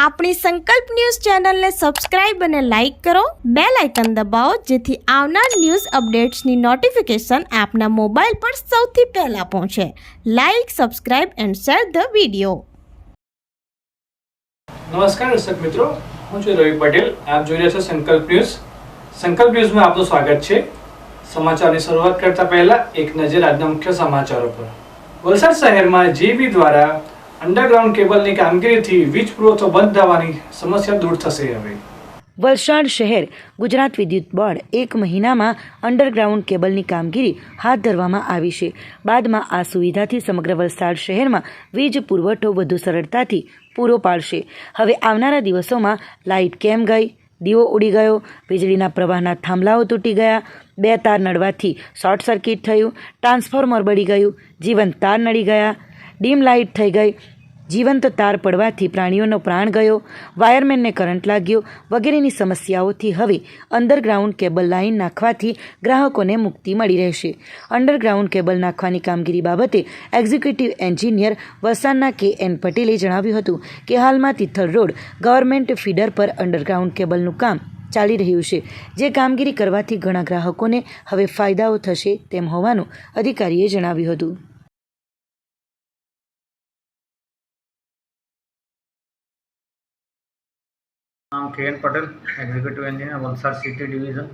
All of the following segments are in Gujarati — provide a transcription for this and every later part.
આપણી સંકલ્પ ન્યૂઝ ચેનલને સબસ્ક્રાઇબ અને લાઇક કરો, બેલ આઇકન દબાવો જેથી આવનાર ન્યૂઝ અપડેટ્સની નોટિફિકેશન આપના મોબાઈલ પર સૌથી પહેલા પહોંચે. Like, subscribe and share the video. નમસ્કાર દર્શક મિત્રો, હું છું રવિ પટેલ. આપ જોઈ રહ્યા છો સંકલ્પ ન્યૂઝ. સંકલ્પ ન્યૂઝમાં આપનું સ્વાગત છે. સમાચારની શરૂઆત કરતા પહેલા એક નજર આજના મુખ્ય સમાચારો પર. વલસાડ શહેરમાં જીબી દ્વારા અંડરગ્રાઉન્ડ કેબલની કામગીરીથી વીજ પુરવઠો બંધ થવાની સમસ્યા દૂર થશે. હવે વલસાડ શહેર ગુજરાત વિદ્યુત બોર્ડ 1 મહિનામાં અંડરગ્રાઉન્ડ કેબલની કામગીરી હાથ ધરવામાં આવી છે. બાદમાં આ સુવિધાથી સમગ્ર વલસાડ શહેરમાં વીજ પુરવઠો વધુ સરળતાથી પૂરો પાડશે. હવે આવનારા દિવસોમાં લાઇટ કેમ ગઈ, દીવો ઉડી ગયો, વીજળીના પ્રવાહના થાંભલાઓ તૂટી ગયા, 2 તાર નડવાથી શોર્ટ સર્કિટ થયું, ટ્રાન્સફોર્મર બળી ગયું, જીવંત તાર નડી ગયા, ડીમ લાઇટ થઈ ગઈ, જીવંત તાર પડવાથી પ્રાણીઓનો પ્રાણ ગયો, વાયરમેનને કરંટ લાગ્યો વગેરેની સમસ્યાઓથી હવે અંડરગ્રાઉન્ડ કેબલ લાઇન નાખવાથી ગ્રાહકોને મુક્તિ મળી રહેશે. અંડરગ્રાઉન્ડ કેબલ નાખવાની કામગીરી બાબતે એક્ઝિક્યુટિવ એન્જિનિયર વલસાડના KN પટેલે જણાવ્યું હતું કે હાલમાં તિથલ રોડ ગવર્મેન્ટ ફીડર પર અંડરગ્રાઉન્ડ કેબલનું કામ ચાલી રહ્યું છે, જે કામગીરી કરવાથી ઘણા ગ્રાહકોને હવે ફાયદાઓ થશે તેમ હોવાનું અધિકારીએ જણાવ્યું હતું. નામ KN Patel, executive engineer, Valsad city division.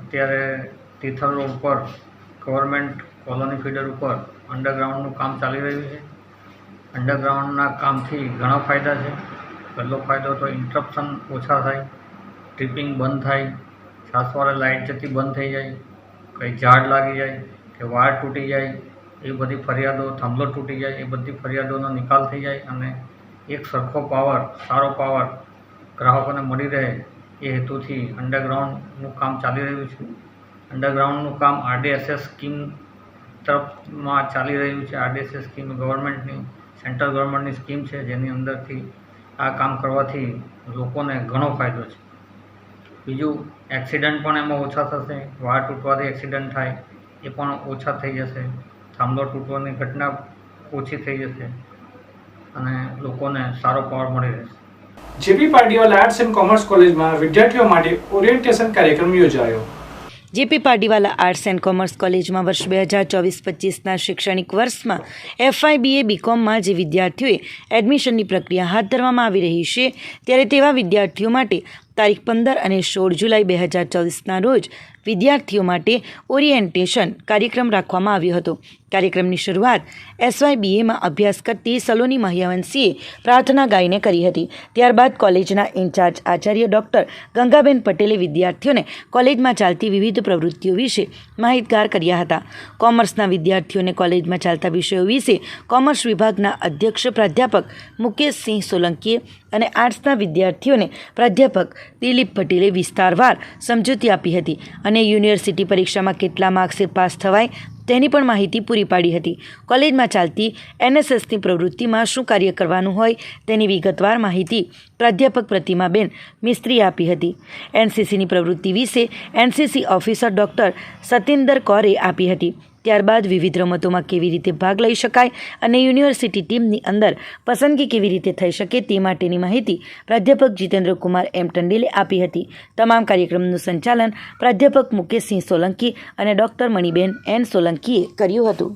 અત્યારે તિથલ રોડ પર ગવર્મેન્ટ કોલોની ફીડર ઉપર અંડરગ્રાઉન્ડનું કામ ચાલી રહ્યું છે. અંડરગ્રાઉન્ડના કામથી ઘણા ફાયદા છે. પહેલો ફાયદો તો ઇન્ટરપ્શન ઓછા થાય, ટ્રિપિંગ બંધ થાય, છાસવારે લાઇટ જતી બંધ થઈ જાય, કંઈ ઝાડ લાગી જાય કે વાયર તૂટી જાય એ બધી ફરિયાદો, થાંભલો તૂટી જાય એ બધી ફરિયાદોનો નિકાલ થઈ જાય અને એક સરખો પાવર, સારો પાવર ગ્રાહકોને મળી રહે એ હેતુથી અંડરગ્રાઉન્ડનું કામ ચાલી રહ્યું છે. અંડરગ્રાઉન્ડનું કામ RDSS સ્કીમ તરફમાં ચાલી રહ્યું છે. RDSS સ્કીમ ગવર્મેન્ટની, સેન્ટ્રલ ગવર્મેન્ટની સ્કીમ છે, જેની અંદરથી આ કામ કરવાથી લોકોને ઘણો ફાયદો છે. બીજું, એક્સિડન્ટ પણ એમાં ઓછા થશે. વાયર તૂટવાથી એક્સિડન્ટ થાય એ પણ ઓછા થઈ જશે. થાંભલો તૂટવાની ઘટના ઓછી થઈ જશે અને લોકોને સારો પાવર મળી રહેશે. જેપી પાટીવાલા આર્ટ્સ એન્ડ કોમર્સ કોલેજમાં વિદ્યાર્થીઓ માટે ઓરિએન્ટેશન કાર્યક્રમ યોજાયો. જેપી પાટીવાલા આર્ટ્સ એન્ડ કોમર્સ કોલેજમાં વર્ષ 2024-25ના શૈક્ષણિક વર્ષમાં FY BA BComમાં જે વિદ્યાર્થીઓએ એડમિશનની પ્રક્રિયા હાથ ધરવામાં આવી રહી છે, ત્યારે તેવા વિદ્યાર્થીઓ માટે તારીખ 15 અને 16 જુલાઈ 2024ના રોજ વિદ્યાર્થીઓ માટે ઓરિએન્ટેશન કાર્યક્રમ રાખવામાં આવ્યો હતો. કાર્યક્રમની શરૂઆત SY BAમાં અભ્યાસ કરતી સલોની મહિયાવંશીએ પ્રાર્થના ગાઈને કરી હતી. ત્યારબાદ કોલેજના ઇન્ચાર્જ આચાર્ય ડૉક્ટર ગંગાબેન પટેલે વિદ્યાર્થીઓને કોલેજમાં ચાલતી વિવિધ પ્રવૃત્તિઓ વિશે માહિતગાર કર્યા હતા. કોમર્સના વિદ્યાર્થીઓને કોલેજમાં ચાલતા વિષયો વિશે કોમર્સ વિભાગના અધ્યક્ષ પ્રાધ્યાપક મુકેશસિંહ સોલંકીએ અને આર્ટ્સના વિદ્યાર્થીઓને પ્રાધ્યાપક દિલીપ પટેલે વિસ્તારવાર સમજૂતી આપી હતી અને યુનિવર્સિટી પરીક્ષામાં કેટલા માર્ક્સે પાસ થવાય તેની પણ માહિતી પૂરી પાડી હતી. કોલેજમાં ચાલતી NSSની પ્રવૃત્તિમાં શું કાર્ય કરવાનું હોય તેની વિગતવાર માહિતી પ્રાધ્યાપક પ્રતિમાબેન મિસ્ત્રીએ આપી હતી. NCCની પ્રવૃત્તિ વિશે NCC ઓફિસર ડૉક્ટર સતિન્દર કૌરે આપી હતી. ત્યારબાદ વિવિધ રમતોમાં કેવી રીતે ભાગ લઈ શકાય અને યુનિવર્સિટી ટીમની અંદર પસંદગી કેવી રીતે થઈ શકે તે માટેની માહિતી પ્રાધ્યાપક જીતેન્દ્રકુમાર M ટંડેલે આપી હતી. તમામ કાર્યક્રમનું સંચાલન પ્રાધ્યાપક મુકેશસિંહ સોલંકી અને ડૉક્ટર મણિબેન N સોલંકીએ કર્યું હતું.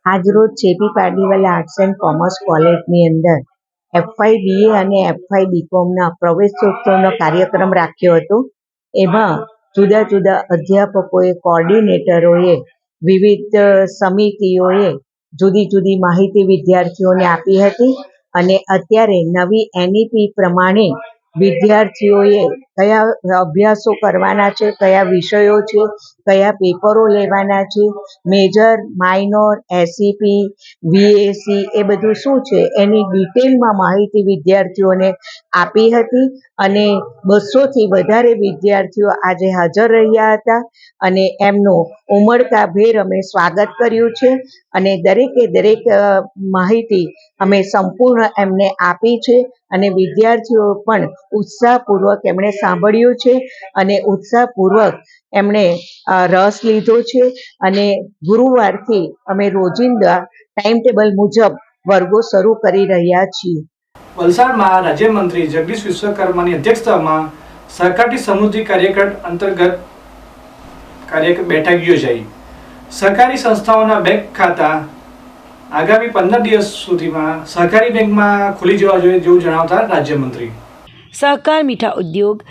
આજરોજ જેપી પાટીવાલા આર્ટ્સ એન્ડ કોમર્સ કોલેજની અંદર FY BA અને FY BComના પ્રવેશોત્સવનો કાર્યક્રમ રાખ્યો હતો. એમાં જુદા જુદા અધ્યાપકોએ, કોઓર્ડિનેટરોએ, વિવિધ સમિતિઓએ જુદી જુદી માહિતી વિદ્યાર્થીઓને આપી હતી અને અત્યારે નવી NEP પ્રમાણે વિદ્યાર્થીઓએ કયા અભ્યાસો કરવાના છે, કયા વિષયો છે, કયા પેપરો લેવાના છે, મેજર, માઇનોર, SEP, VAC એ બધું શું છે એની ડિટેલમાં માહિતી વિદ્યાર્થીઓને આપી હતી અને 200થી વધારે વિદ્યાર્થીઓ આજે હાજર રહ્યા હતા અને એમનું ઉમળકાભેર અમે સ્વાગત કર્યું છે અને દરેક માહિતી અમે સંપૂર્ણ એમને આપી છે અને વિદ્યાર્થીઓ પણ ઉત્સાહપૂર્વક એમણે સાંભળ્યું છે અને ઉત્સાહપૂર્વક એમણે રસ લીધો છે અને ગુરુવારથી અમે રોજિંદા ટાઈમ ટેબલ મુજબ વર્ગો શરૂ કરી રહ્યા છીએ. વલસાડમાં રાજ્યમંત્રી જગદીશ વિશ્વકર્માની અધ્યક્ષતામાં સહકારી સમૃદ્ધિ કાર્યક્રમ અંતર્ગત બેઠક યોજાઈ. સહકારી સંસ્થાઓના બેંક ખાતા આગામી 15 દિવસ સુધીમાં સહકારી બેંકમાં ખુલી જવા જોઈએ જેવું જણાવતા રાજ્યમંત્રી. સહકાર મીઠા ઉદ્યોગ,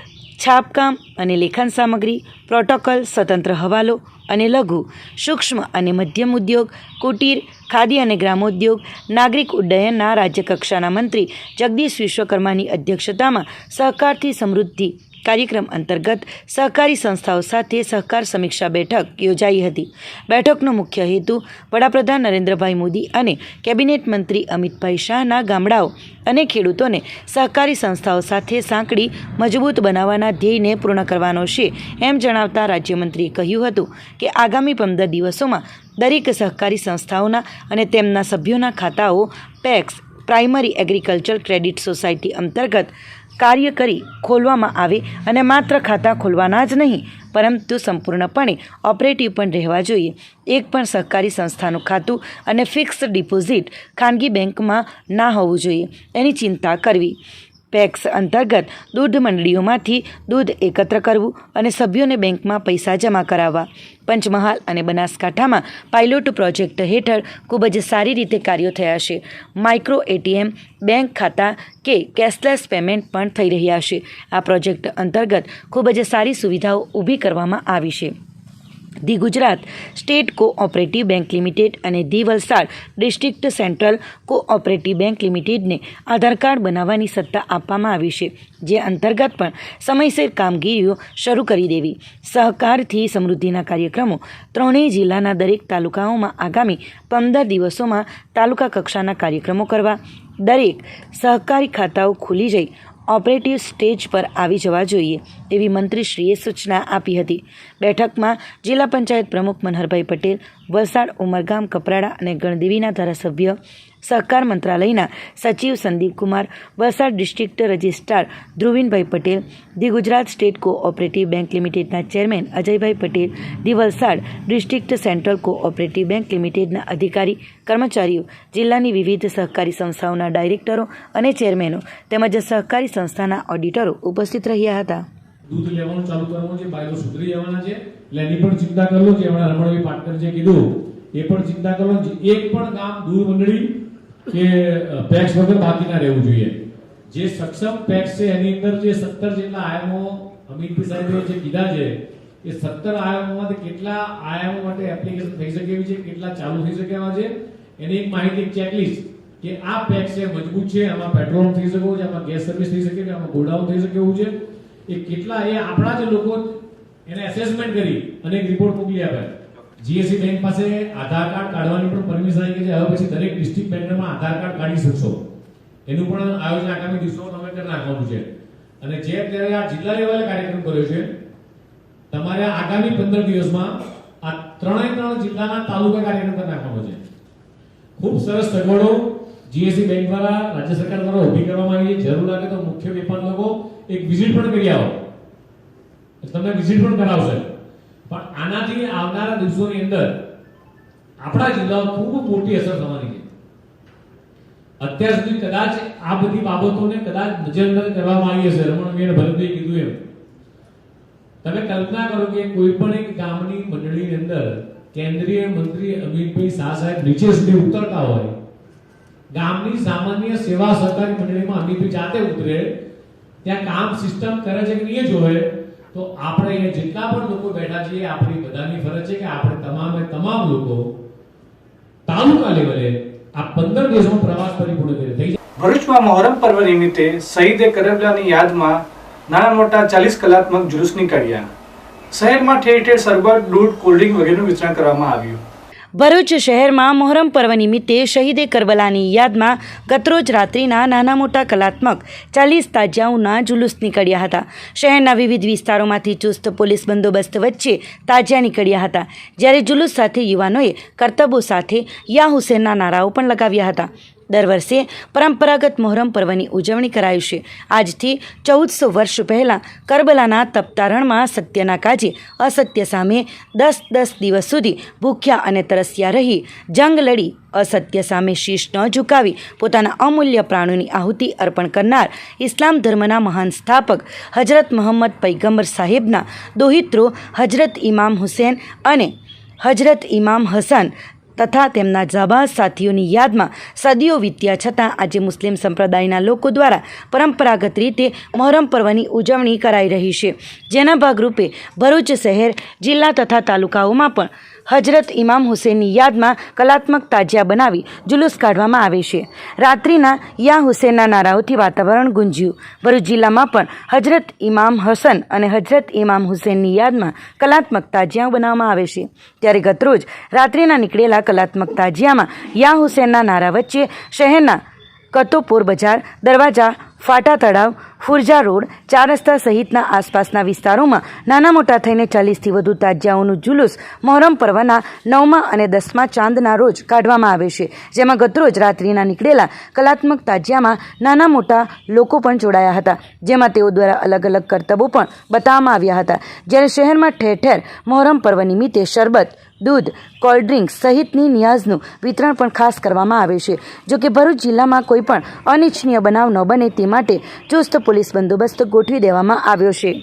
છાપકામ અને લેખન સામગ્રી, પ્રોટોકોલ, સ્વતંત્ર હવાલો અને લઘુ, સૂક્ષ્મ અને મધ્યમ ઉદ્યોગ, કુટીર, ખાદી અને ગ્રામોદ્યોગ, નાગરિક ઉડ્ડયનના રાજ્યકક્ષાના મંત્રી જગદીશ વિશ્વકર્માની અધ્યક્ષતામાં સહકારથી સમૃદ્ધિ કાર્યક્રમ અંતર્ગત સહકારી સંસ્થાઓ સાથે સહકાર સમીક્ષા બેઠક યોજાઈ હતી. બેઠકનો મુખ્ય હેતુ વડાપ્રધાન નરેન્દ્રભાઈ મોદી અને કેબિનેટ મંત્રી અમિતભાઈ શાહના ગામડાઓ અને ખેડૂતોને સહકારી સંસ્થાઓ સાથે સાંકળી મજબૂત બનાવવાના ધ્યેયને પૂર્ણ કરવાનો છે એમ જણાવતા રાજ્યમંત્રીએ કહ્યું હતું કે આગામી 15 દિવસોમાં દરેક સહકારી સંસ્થાઓના અને તેમના સભ્યોના ખાતાઓ PACS primary agriculture credit society અંતર્ગત કાર્ય કરી ખોલવામાં આવે અને માત્ર ખાતા ખોલવાના જ નહીં પરંતુ સંપૂર્ણપણે ઓપરેટિવ પણ રહેવા જોઈએ. એક પણ સહકારી સંસ્થાનું ખાતું અને ફિક્સ્ડ ડિપોઝિટ ખાનગી બેંકમાં ના હોવું જોઈએ એની ચિંતા કરવી. પેક્સ અંતર્ગત દૂધ મંડળીઓમાંથી દૂધ એકત્ર કરવું અને સભ્યોને બેંકમાં પૈસા જમા કરાવવા. પંચમહાલ અને બનાસકાંઠામાં પાયલોટ પ્રોજેક્ટ હેઠળ ખૂબ જ સારી રીતે કાર્યો થયા છે. માઇક્રો એટીએમ, બેંક ખાતા કે કેશલેસ પેમેન્ટ પણ થઈ રહ્યા છે. આ પ્રોજેક્ટ અંતર્ગત ખૂબ જ સારી સુવિધાઓ ઊભી કરવામાં આવી છે. The Gujarat state cooperative bank limited અને the Valsad district central cooperative bank લિમિટેડને આધાર કાર્ડ બનાવવાની સત્તા આપવામાં આવી છે, જે અંતર્ગત પણ સમયસર કામગીરીઓ શરૂ કરી દેવી. સહકારથી સમૃદ્ધિના કાર્યક્રમો ત્રણેય જિલ્લાના દરેક તાલુકાઓમાં આગામી 15 દિવસોમાં તાલુકા કક્ષાના કાર્યક્રમો કરવા. દરેક સહકારી ખાતાઓ ખુલી જઈ ઓપરેટિવ સ્ટેજ પર આવી જવા જોઈએ એવી મંત્રીશ્રીએ સૂચના આપી હતી. બેઠકમાં જિલ્લા પંચાયત પ્રમુખ મનહરભાઈ પટેલ, વલસાડ ઉમરગામ કપરાડા અને ગણદેવીના ધારાસભ્ય, સહકાર મંત્રાલયના સચિવ Sandeepkumar, Valsad district registrar Dhruvinbhai Patel, the Gujarat state cooperative bank લિમિટેડના chairman Ajaybhai Patel, the Valsad district central cooperative bank લિમિટેડના અધિકારી કર્મચારીઓ, જિલ્લાની વિવિધ સહકારી સંસ્થાઓના ડાયરેક્ટરો અને ચેરમેનો તેમજ સહકારી સંસ્થાના ઓડિટરો ઉપસ્થિત રહ્યા હતા. દૂધ લેવાનું ચાલુ કરવાનું છે, બાયલો સુધરી જવાના છે, એટલે એની પણ ચિંતા કરી લો. જે હમણાં રમણભાઈ પાટકર જે કીધું એ પણ ચિંતા કરો. એક પણ ગામ દૂધ મંડળી કે પેક્સ વગર બાકી ના રહેવું જોઈએ. જે સક્ષમ પેક્સ છે એની અંદર જે 17 જેટલા આયામો અમિતભાઈ સાહેબે જે કીધા છે એ 17 આયામોમાંથી કેટલા આયામો માટે એપ્લિકેશન થઈ શકે એવી છે, કેટલા ચાલુ થઈ શકે એવા છે, એની એક માહિતી ચેકલિસ્ટ કે આ પેક્સ છે મજબૂત છે, આમાં પેટ્રોલ થઈ શકે છે, આમાં ગેસ સર્વિસ થઈ શકે છે, આમાં ગોડાઉન થઈ શકે એવું છે, એ કેટલા એ આપણા જ લોકો એને એસેસમેન્ટ કરી અને એક રિપોર્ટ મોકલી આપે. જીએસસી બેંક પાસે આધાર કાર્ડ કાઢવાની પણ પરમિશન આવી ગઈ છે. હવે પછી દરેક ડિસ્ટ્રિક્ટ બેંકમાં આધાર કાર્ડ કાઢી શકશો. એનું પણ આયોજન આગામી દિવસોમાં તમે કરી નાખવાનું છે. અને જે અત્યારે આ જિલ્લા લેવલે કાર્યક્રમ કર્યો છે, તમારે આગામી 15 દિવસમાં આ ત્રણેય જિલ્લાના તાલુકા કાર્યક્રમ કરી નાખવાનો છે. ખૂબ સરસ સગવડો જીએસસી બેંક દ્વારા રાજ્ય સરકાર દ્વારા ઊભી કરવામાં આવી છે. જરૂર લાગે તો મુખ્ય વેપાર લોકો એક વિઝિટ પણ કરી આવો, તમને વિઝિટ પણ કરાવશે. પણ આનાથી આવનારા દિવસોની અંદર આપણા જિલ્લાઓ ખૂબ મોટી અસર થવાની છે. અત્યાર સુધી કદાચ આ બધી બાબતોને કદાચ નજરઅંદાજ કરવામાં આવી હશે. રમણભાઈ અને ભરતભાઈ કીધું એમ, તમે કલ્પના કરો કે કોઈ પણ એક ગામની મંડળીની અંદર કેન્દ્રીય મંત્રી અમિતભાઈ શાહ સાહેબ નીચે સુધી ઉતરતા હોય, ગામની સામાન્ય સેવા સહકારી મંડળીમાં અમિતભાઈ જાતે ઉતરે, ત્યાં કામ સિસ્ટમ કરે છે કે નહીં જોવે, તો આપણે અહીંયા જેટલા પણ લોકો બેઠા છીએ આપણી બધાની ફરજ છે કે આપણે તમામ લોકો તાલુકા લેવલે આ 15 દિવસનો પ્રવાસ પરિપૂર્ણ કરી થઈ જાય. ભરૂચમાં મોહરમ પર્વ નિમિત્તે શહીદે કરબલાની યાદમાં નાના મોટા 40 કલાત્મક જુલુસ નીકળ્યા. શહેરમાં ઠેર ઠેર શરબત, દૂધ, કોલ્ડ્રિંક વગેરેનું વિતરણ કરવામાં આવ્યું. ભરૂચ શહેરમાં મોહરમ પર્વ નિમિત્તે શહીદે કરબલાની યાદમાં ગતરોજ રાત્રિના નાના મોટા કલાત્મક 40 તાજિયાઓના જુલુસ નીકળ્યા હતા. શહેરના વિવિધ વિસ્તારોમાંથી ચુસ્ત પોલીસ બંદોબસ્ત વચ્ચે તાજિયા નીકળ્યા હતા. જ્યારે જુલુસ સાથે યુવાનોએ કરતબો સાથે યા હુસેનના નારાઓ પણ લગાવ્યા હતા. દર વર્ષે પરંપરાગત મોહરમ પર્વની ઉજવણી કરાય છે. આજથી 1400 વર્ષ પહેલાં કરબલાના તપતારણમાં સત્યના કાજે અસત્ય સામે 10 દિવસ સુધી ભૂખ્યા અને તરસ્યા રહી જંગ લડી અસત્ય સામે શીશ ન ઝુકાવી પોતાના અમૂલ્ય પ્રાણોની આહુતિ અર્પણ કરનાર ઇસ્લામ ધર્મના મહાન સ્થાપક હજરત મોહમ્મદ પૈગંબર સાહેબના દોહિત્રો હજરત ઇમામ હુસેન અને હજરત ઇમામ હસન તથા તેમના જાબાઝ સાથીઓની યાદમાં સદીઓ વીત્યા છતાં આજે મુસ્લિમ સંપ્રદાયના લોકો દ્વારા પરંપરાગત રીતે મોહરમ પર્વની ઉજવણી કરાઈ રહી છે. જેના ભાગરૂપે ભરૂચ શહેર, જિલ્લા તથા તાલુકાઓમાં પણ હજરત ઇમામ હુસેનની યાદમાં કલાત્મક તાજિયા બનાવી જુલુસ કાઢવામાં આવે છે. રાત્રિના યા હુસેનના નારાઓથી વાતાવરણ ગુંજ્યું. ભરૂચ જિલ્લામાં પણ હજરત ઇમામ હસન અને હજરત ઇમામ હુસેનની યાદમાં કલાત્મક તાજિયા બનાવવામાં આવે છે. ત્યારે ગતરોજ રાત્રિના નીકળેલા કલાત્મક તાજિયામાં યા હુસેનના નારા વચ્ચે શહેરના કતોપોર બજાર, દરવાજા, ફાટા તળાવ, ફુરજા રોડ, 4 રસ્તા સહિતના આસપાસના વિસ્તારોમાં નાના મોટા થઈને 40થી વધુ તાજિયાઓનું જુલુસ મોહરમ પર્વના 9મા અને 10મા ચાંદના રોજ કાઢવામાં આવે છે. જેમાં ગતરોજ રાત્રિના નીકળેલા કલાત્મક તાજિયામાં નાના મોટા લોકો પણ જોડાયા હતા, જેમાં તેઓ દ્વારા અલગ અલગ કરતબો પણ બતાવવામાં આવ્યા હતા. જ્યારે શહેરમાં ઠેર ઠેર મોહરમ પર્વ નિમિત્તે શરબત, દૂધ, કોલ્ડ ડ્રિંક્સ સહિતની નિયાઝનું વિતરણ પણ ખાસ કરવામાં આવે છે. જોકે ભરૂચ જિલ્લામાં કોઈ પણ અનિચ્છનીય બનાવ ન બને તે માટે ચુસ્ત પોલીસ બંદોબસ્ત ગોઠવી દેવામાં આવ્યો છે.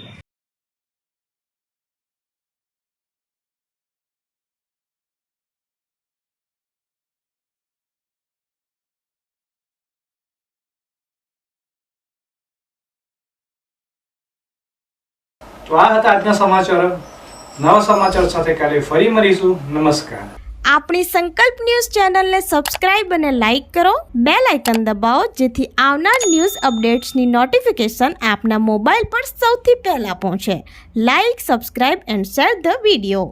તો આ હતા આજના સમાચારો. નવા સમાચાર સાથે કાલે ફરી મળીશું. નમસ્કાર. આપણી સંકલ્પ ન્યૂઝ ચેનલને સબસ્ક્રાઇબ અને લાઇક કરો, બેલ આઇકન દબાવો જેથી આવનાર ન્યૂઝ અપડેટ્સની નોટિફિકેશન આપના મોબાઈલ પર સૌથી પહેલા પહોંચે. Like, subscribe and share the video.